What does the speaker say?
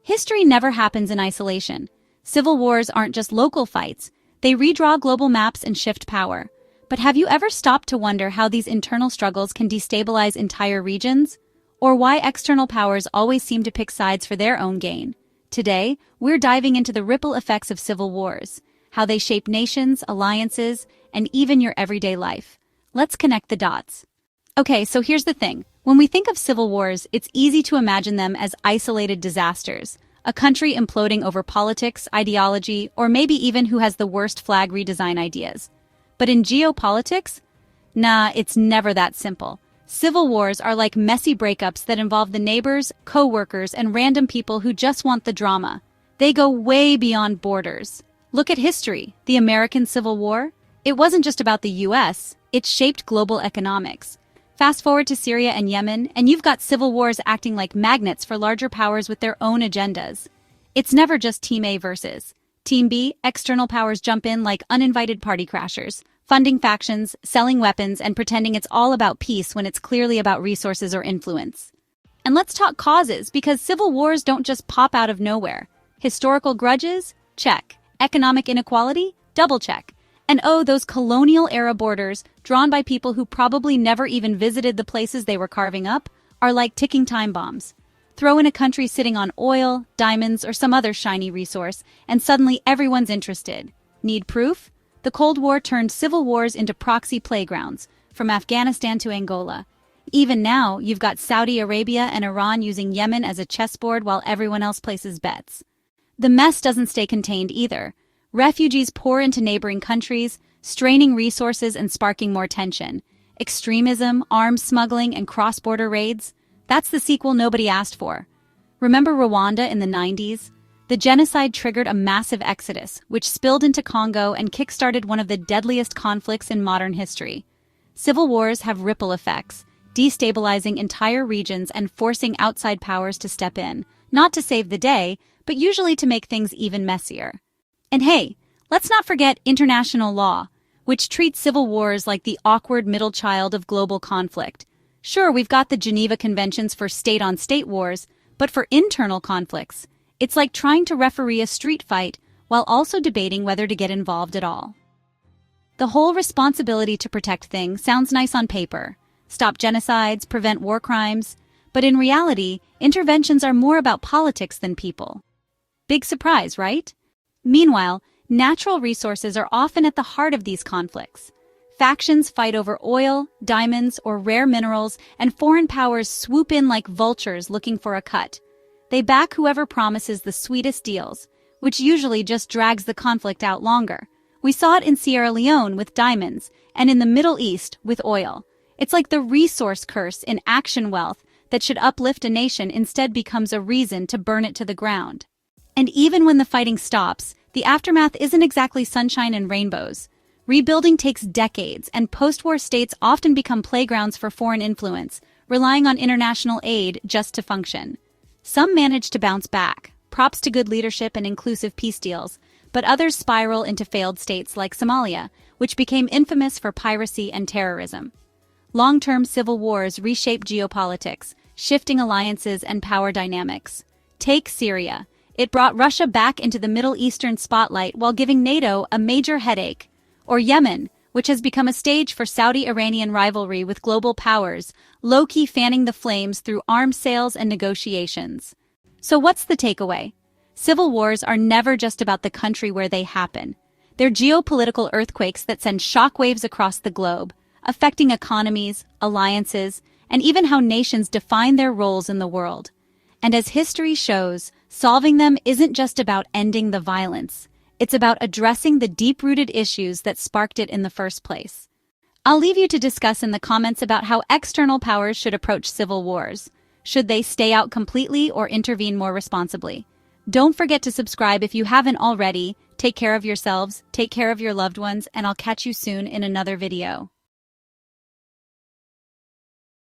History never happens in isolation. Civil wars aren't just local fights. They redraw global maps and shift power. But have you ever stopped to wonder how these internal struggles can destabilize entire regions? Or why external powers always seem to pick sides for their own gain? Today, we're diving into the ripple effects of civil wars, how they shape nations, alliances, and even your everyday life. Let's connect the dots. Okay, so here's the thing. When we think of civil wars, it's easy to imagine them as isolated disasters, a country imploding over politics, ideology, or maybe even who has the worst flag redesign ideas. But in geopolitics, nah, it's never that simple. Civil wars are like messy breakups that involve the neighbors, co-workers, and random people who just want the drama. They go way beyond borders. Look at history. The American Civil War? It wasn't just about the US, it shaped global economics. Fast forward to Syria and Yemen, and you've got civil wars acting like magnets for larger powers with their own agendas. It's never just Team A versus Team B. External powers jump in like uninvited party crashers, funding factions, selling weapons, and pretending it's all about peace when it's clearly about resources or influence. And let's talk causes, because civil wars don't just pop out of nowhere. Historical grudges? Check. Economic inequality? Double check. And oh, those colonial-era borders, drawn by people who probably never even visited the places they were carving up, are like ticking time bombs. Throw in a country sitting on oil, diamonds, or some other shiny resource, and suddenly everyone's interested. Need proof? The Cold War turned civil wars into proxy playgrounds, from Afghanistan to Angola. Even now, you've got Saudi Arabia and Iran using Yemen as a chessboard while everyone else places bets. The mess doesn't stay contained either. Refugees pour into neighboring countries, straining resources and sparking more tension. Extremism, arms smuggling, and cross-border raids? That's the sequel nobody asked for. Remember Rwanda in the 90s? The genocide triggered a massive exodus, which spilled into Congo and kick-started one of the deadliest conflicts in modern history. Civil wars have ripple effects, destabilizing entire regions and forcing outside powers to step in, not to save the day, but usually to make things even messier. And hey, let's not forget international law, which treats civil wars like the awkward middle child of global conflict. Sure, we've got the Geneva Conventions for state-on-state wars, but for internal conflicts, it's like trying to referee a street fight while also debating whether to get involved at all. The whole responsibility to protect thing sounds nice on paper. Stop genocides, prevent war crimes, but in reality, interventions are more about politics than people. Big surprise, right? Meanwhile, natural resources are often at the heart of these conflicts. Factions fight over oil, diamonds, or rare minerals, and foreign powers swoop in like vultures looking for a cut. They back whoever promises the sweetest deals, which usually just drags the conflict out longer. We saw it in Sierra Leone with diamonds, and in the Middle East with oil. It's like the resource curse in action wealth that should uplift a nation instead becomes a reason to burn it to the ground. And even when the fighting stops, the aftermath isn't exactly sunshine and rainbows. Rebuilding takes decades, and post-war states often become playgrounds for foreign influence, relying on international aid just to function. Some manage to bounce back, props to good leadership and inclusive peace deals, but others spiral into failed states like Somalia, which became infamous for piracy and terrorism. Long-term civil wars reshape geopolitics, shifting alliances and power dynamics. Take Syria. It brought Russia back into the Middle Eastern spotlight while giving NATO a major headache. Or Yemen, which has become a stage for Saudi-Iranian rivalry with global powers, low-key fanning the flames through arms sales and negotiations. So what's the takeaway? Civil wars are never just about the country where they happen. They're geopolitical earthquakes that send shockwaves across the globe, affecting economies, alliances, and even how nations define their roles in the world. And as history shows, solving them isn't just about ending the violence. It's about addressing the deep-rooted issues that sparked it in the first place. I'll leave you to discuss in the comments about how external powers should approach civil wars. Should they stay out completely or intervene more responsibly? Don't forget to subscribe if you haven't already. Take care of yourselves, take care of your loved ones, and I'll catch you soon in another video.